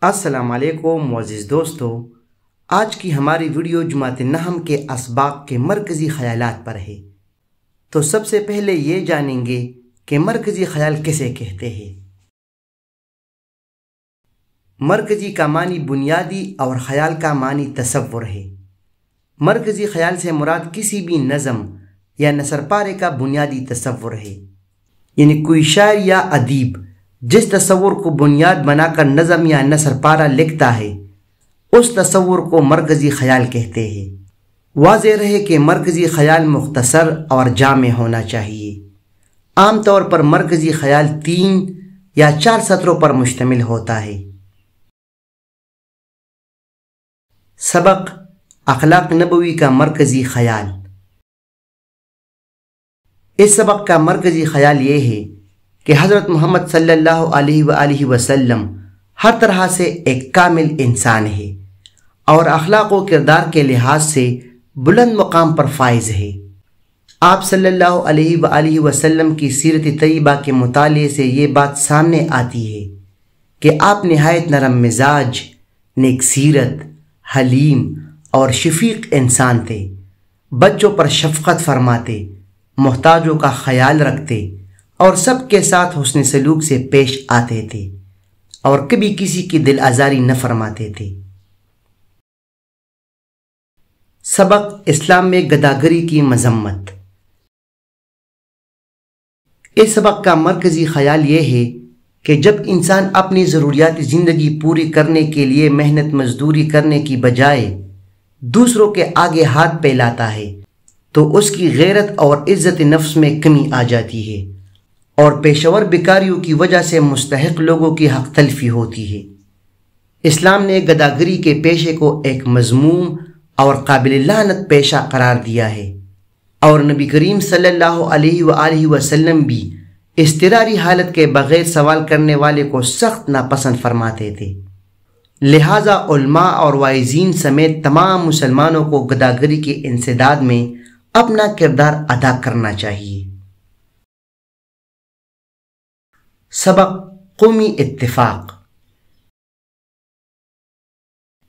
السلام علیکم معزز دوستو، آج کی ہماری ویڈیو جماعت نحم کے اسباق کے مرکزی خیالات پر ہے۔ تو سب سے پہلے یہ جانیں گے کہ مرکزی خیال کسے کہتے ہیں۔ مرکزی کا معنی بنیادی اور خیال کا معنی تصور ہے۔ مرکزی خیال سے مراد کسی بھی نظم یا نثر پارے کا بنیادی تصور ہے، یعنی کوئی شاعر یا ادیب جس تصور کو بنیاد بنا کر نظم یا نثر پارہ لکھتا ہے، اس تصور کو مرکزی خیال کہتے ہیں۔ واضح رہے کہ مرکزی خیال مختصر اور جامع ہونا چاہیے۔ عام طور پر مرکزی خیال 3 یا 4 سطروں پر مشتمل ہوتا ہے۔ سبق اخلاق نبوی کا مرکزی خیال۔ اس سبق کا مرکزی خیال یہ ہے کہ حضرت محمد صلی اللہ علیہ وآلہ وسلم ہر طرح سے ایک کامل انسان ہے اور اخلاق و کردار کے لحاظ سے بلند مقام پر فائز ہے۔ آپ صلی اللہ علیہ وآلہ وسلم کی سیرت طیبہ کے مطالعے سے یہ بات سامنے آتی ہے کہ آپ نہایت نرم مزاج، نیک سیرت، حلیم اور شفیق انسان تھے۔ بچوں پر شفقت فرماتے، محتاجوں کا خیال رکھتے اور سب کے ساتھ حسن سلوک سے پیش آتے تھے اور کبھی کسی کی دل آزاری نہ فرماتے تھے۔ سبق اسلام میں گداگری کی مذمت۔ اس سبق کا مرکزی خیال یہ ہے کہ جب انسان اپنی ضروریات زندگی پوری کرنے کے لیے محنت مزدوری کرنے کی بجائے دوسروں کے آگے ہاتھ پھیلاتا ہے تو اس کی غیرت اور عزت نفس میں کمی آ جاتی ہے اور پیشور بیکاریوں کی وجہ سے مستحق لوگوں کی حق تلفی ہوتی ہے۔ اسلام نے گداگری کے پیشے کو ایک مذموم اور قابل لعنت پیشہ قرار دیا ہے اور نبی کریم صلی اللہ علیہ وآلہ وسلم بھی اضطراری حالت کے بغیر سوال کرنے والے کو سخت ناپسند فرماتے تھے۔ لہٰذا علماء اور واعظین سمیت تمام مسلمانوں کو گداگری کے انسداد میں اپنا کردار ادا کرنا چاہیے۔ سبق قومی اتفاق۔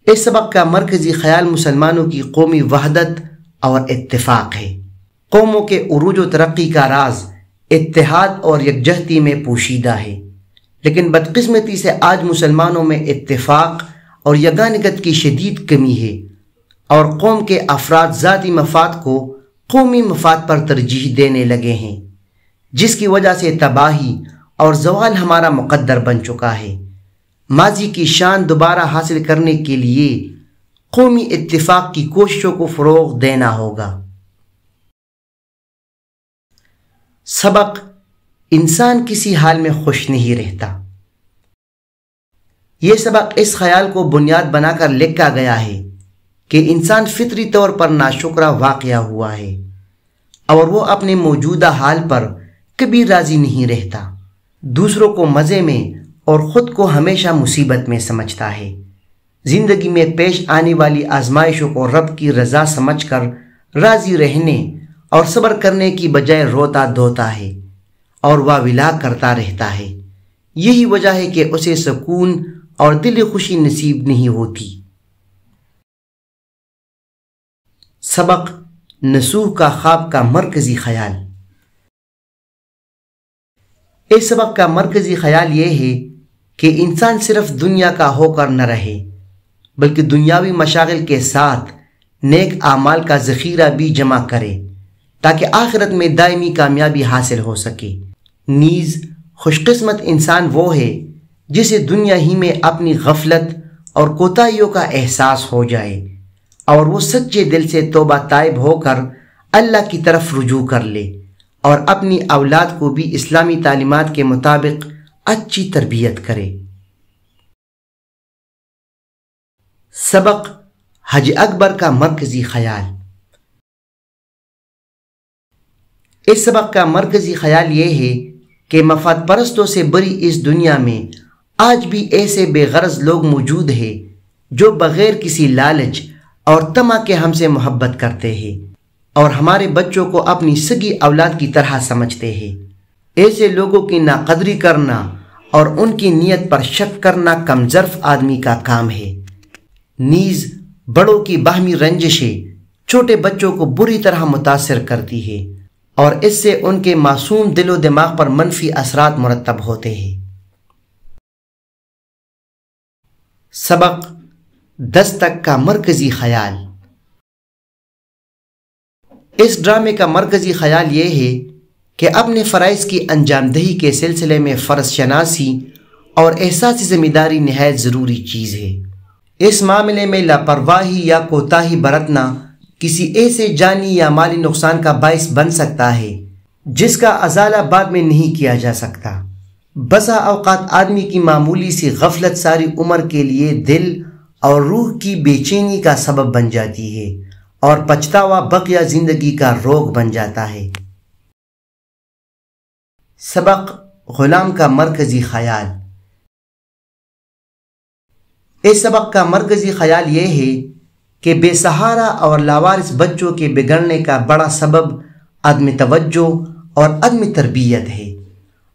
اس سبق کا مرکزی خیال مسلمانوں کی قومی وحدت اور اتفاق ہے۔ قوموں کے عروج و ترقی کا راز اتحاد اور یکجہتی میں پوشیدہ ہے، لیکن بدقسمتی سے آج مسلمانوں میں اتفاق اور یگانگت کی شدید کمی ہے اور قوم کے افراد ذاتی مفاد کو قومی مفاد پر ترجیح دینے لگے ہیں، جس کی وجہ سے تباہی اور زوال ہمارا مقدر بن چکا ہے۔ ماضی کی شان دوبارہ حاصل کرنے کے لیے قومی اتفاق کی کوششوں کو فروغ دینا ہوگا۔ سبق انسان کسی حال میں خوش نہیں رہتا۔ یہ سبق اس خیال کو بنیاد بنا کر لکھا گیا ہے کہ انسان فطری طور پر ناشکرا واقع ہوا ہے اور وہ اپنے موجودہ حال پر کبھی راضی نہیں رہتا، دوسروں کو مزے میں اور خود کو ہمیشہ مصیبت میں سمجھتا ہے۔ زندگی میں پیش آنے والی آزمائشوں کو رب کی رضا سمجھ کر راضی رہنے اور صبر کرنے کی بجائے روتا دھوتا ہے اور واویلا کرتا رہتا ہے۔ یہی وجہ ہے کہ اسے سکون اور دل خوشی نصیب نہیں ہوتی۔ سبق نسوح کا خواب کا مرکزی خیال۔ اس سبق کا مرکزی خیال یہ ہے کہ انسان صرف دنیا کا ہو کر نہ رہے، بلکہ دنیاوی مشاغل کے ساتھ نیک اعمال کا ذخیرہ بھی جمع کرے تاکہ آخرت میں دائمی کامیابی حاصل ہو سکے۔ نیز خوش قسمت انسان وہ ہے جسے دنیا ہی میں اپنی غفلت اور کوتاہیوں کا احساس ہو جائے اور وہ سچے دل سے توبہ تائب ہو کر اللہ کی طرف رجوع کر لے اور اپنی اولاد کو بھی اسلامی تعلیمات کے مطابق اچھی تربیت کرے۔ سبق حج اکبر کا مرکزی خیال۔ اس سبق کا مرکزی خیال یہ ہے کہ مفاد پرستوں سے بری اس دنیا میں آج بھی ایسے بے غرض لوگ موجود ہیں جو بغیر کسی لالچ اور طمع کے ہم سے محبت کرتے ہیں اور ہمارے بچوں کو اپنی سگی اولاد کی طرح سمجھتے ہیں۔ ایسے لوگوں کی ناقدری کرنا اور ان کی نیت پر شک کرنا کمظرف آدمی کا کام ہے۔ نیز بڑوں کی باہمی رنجشیں چھوٹے بچوں کو بری طرح متاثر کرتی ہے اور اس سے ان کے معصوم دل و دماغ پر منفی اثرات مرتب ہوتے ہیں۔ سبق 10 تک کا مرکزی خیال۔ اس ڈرامے کا مرکزی خیال یہ ہے کہ اپنے فرائض کی انجام دہی کے سلسلے میں فرض شناسی اور احساسی ذمہ داری نہایت ضروری چیز ہے۔ اس معاملے میں لاپرواہی یا کوتاہی برتنا کسی ایسے جانی یا مالی نقصان کا باعث بن سکتا ہے جس کا ازالہ بعد میں نہیں کیا جا سکتا۔ بسا اوقات آدمی کی معمولی سی غفلت ساری عمر کے لیے دل اور روح کی بے چینی کا سبب بن جاتی ہے اور پچھتاوا بقیہ زندگی کا روگ بن جاتا ہے۔ سبق غلام کا مرکزی خیال۔ اس سبق کا مرکزی خیال یہ ہے کہ بے سہارا اور لاوارث بچوں کے بگڑنے کا بڑا سبب عدم توجہ اور عدم تربیت ہے۔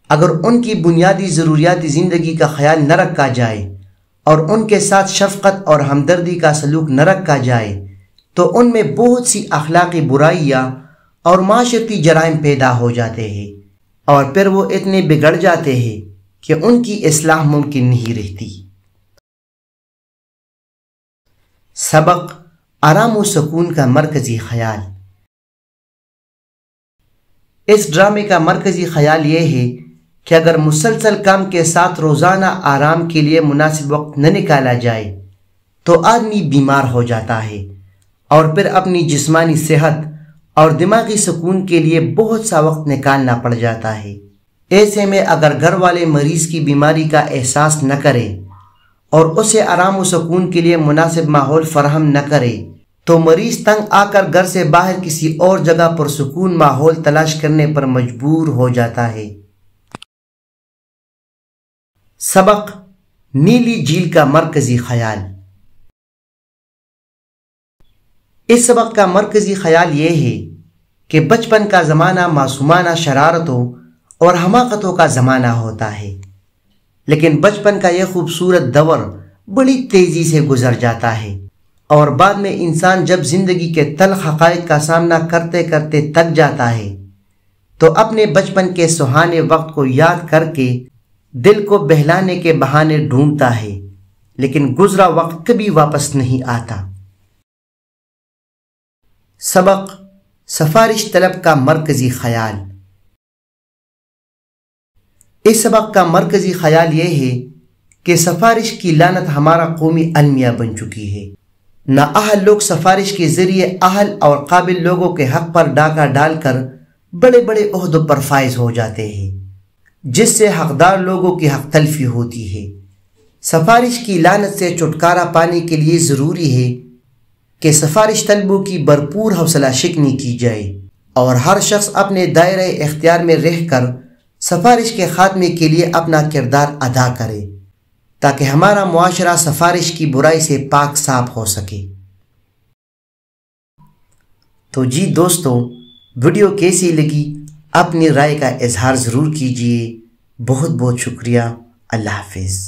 اگر ان کی بنیادی ضروریات زندگی کا خیال نہ رکھا جائے اور ان کے ساتھ شفقت اور ہمدردی کا سلوک نہ رکھا جائے تو ان میں بہت سی اخلاقی برائیاں اور معاشرتی جرائم پیدا ہو جاتے ہیں اور پھر وہ اتنے بگڑ جاتے ہیں کہ ان کی اصلاح ممکن نہیں رہتی۔ سبق آرام و سکون کا مرکزی خیال۔ اس ڈرامے کا مرکزی خیال یہ ہے کہ اگر مسلسل کام کے ساتھ روزانہ آرام کے لیے مناسب وقت نہ نکالا جائے تو آدمی بیمار ہو جاتا ہے اور پھر اپنی جسمانی صحت اور دماغی سکون کے لیے بہت سا وقت نکالنا پڑ جاتا ہے۔ ایسے میں اگر گھر والے مریض کی بیماری کا احساس نہ کرے اور اسے آرام و سکون کے لیے مناسب ماحول فراہم نہ کرے تو مریض تنگ آ کر گھر سے باہر کسی اور جگہ پر سکون ماحول تلاش کرنے پر مجبور ہو جاتا ہے۔ سبق نیلی جھیل کا مرکزی خیال۔ اس سبق کا مرکزی خیال یہ ہے کہ بچپن کا زمانہ معصومانہ شرارتوں اور حماقتوں کا زمانہ ہوتا ہے، لیکن بچپن کا یہ خوبصورت دور بڑی تیزی سے گزر جاتا ہے اور بعد میں انسان جب زندگی کے تلخ حقائق کا سامنا کرتے کرتے تک جاتا ہے تو اپنے بچپن کے سہانے وقت کو یاد کر کے دل کو بہلانے کے بہانے ڈھونڈتا ہے، لیکن گزرا وقت کبھی واپس نہیں آتا۔ سبق سفارش طلب کا مرکزی خیال۔ اس سبق کا مرکزی خیال یہ ہے کہ سفارش کی لعنت ہمارا قومی المیہ بن چکی ہے۔ نااہل لوگ سفارش کے ذریعے اہل اور قابل لوگوں کے حق پر ڈاکہ ڈال کر بڑے بڑے عہدوں پر فائز ہو جاتے ہیں، جس سے حقدار لوگوں کی حق تلفی ہوتی ہے۔ سفارش کی لعنت سے چھٹکارا پانے کے لیے ضروری ہے کہ سفارش طلبوں کی بھرپور حوصلہ شکنی کی جائے اور ہر شخص اپنے دائرہ اختیار میں رہ کر سفارش کے خاتمے کے لیے اپنا کردار ادا کرے تاکہ ہمارا معاشرہ سفارش کی برائی سے پاک صاف ہو سکے۔ تو جی دوستو، ویڈیو کیسی لگی اپنی رائے کا اظہار ضرور کیجیے۔ بہت بہت شکریہ۔ اللہ حافظ۔